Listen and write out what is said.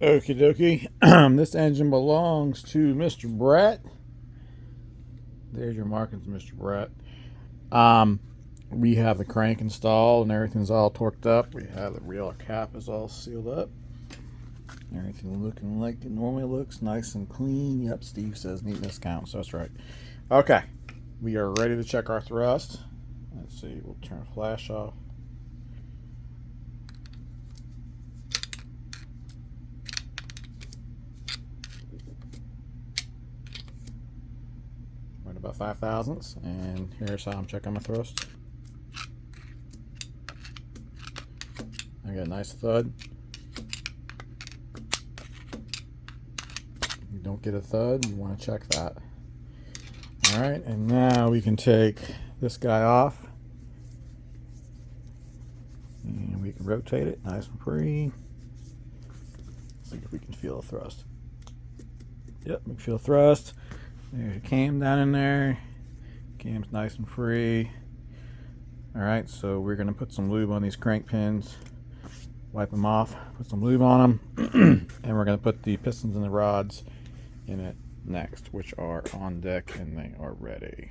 Okie dokie. This engine belongs to Mr. Brett. There's your markings, Mr. Brett. We have the crank installed and everything's all torqued up. We have the reel cap is all sealed up. Everything looking like it normally looks, nice and clean. Yep, Steve says neatness counts. That's right. Okay, we are ready to check our thrust. Let's see, we'll turn the flash off. We're at about 5 thousandths, and here's how I'm checking my thrust. I got a nice thud. You don't get a thud, you want to check that. All right, and now we can take this guy off. And we can rotate it nice and free. See if we can feel the thrust. Yep, we can feel the thrust. There's a cam down in there. Cam's nice and free. All right, so we're gonna put some lube on these crank pins, wipe them off, put some lube on them, and we're gonna put the pistons and the rods in it next, which are on deck and they are ready.